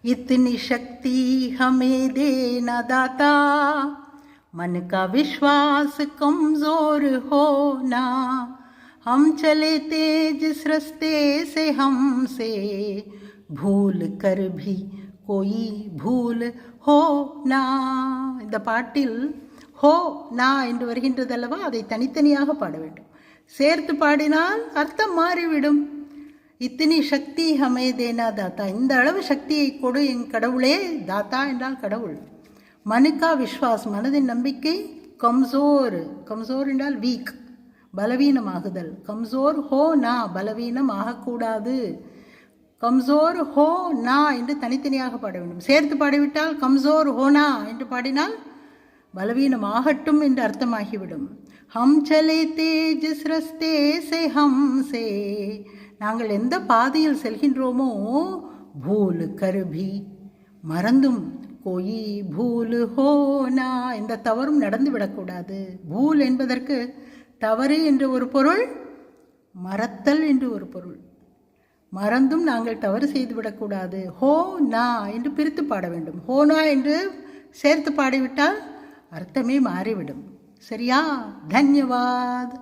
इतनी शक्ति हमें देना दाता, मन का विश्वास कमजोर होना, हम चले तेज इस रास्ते से हमसे भूल कर भी कोई भूल हो ना. இந்த பாட்டில் ஹோ நா என்று வருகின்றதல்லவா, அதை தனித்தனியாக பாட வேண்டும். சேர்த்து பாடினால் அர்த்தம் மாறிவிடும். இத்தனி சக்தி ஹமே தேனா தாத்தா, இந்த அளவு சக்தியை கொடு என் கடவுளே. தாத்தா என்றால் கடவுள். மனுக்கா விஸ்வாஸ், மனதின் நம்பிக்கை. கம்சோர், கம்சோர் என்றால் வீக், பலவீனமாகுதல். கம்சோர் ஹோ நா, பலவீனம் ஆகக்கூடாது. கம்சோர் ஹோ நா என்று தனித்தனியாக பாட வேண்டும். சேர்த்து பாடிவிட்டால் கம்சோர் ஹோனா என்று பாடினால் பலவீனமாகட்டும் என்று அர்த்தமாகிவிடும். ஹம் சலே தேஜ் இஸ் ரஸ்தே சே ஹம்சே, நாங்கள் எந்த பாதையில் செல்கின்றோமோ, பூல் கருபி, மறந்தும், கோயி பூல் ஹோனா, எந்த தவறும் நடந்து விடக்கூடாது. பூல் என்பதற்கு தவறு என்று ஒரு பொருள், மறத்தல் என்று ஒரு பொருள். மறந்தும் நாங்கள் தவறு செய்துவிடக்கூடாது. ஹோ நா என்று பிரித்து பாட வேண்டும். ஹோனா என்று சேர்த்து பாடிவிட்டால் அர்த்தமே மாறிவிடும். சரியா? தன்யவாத்.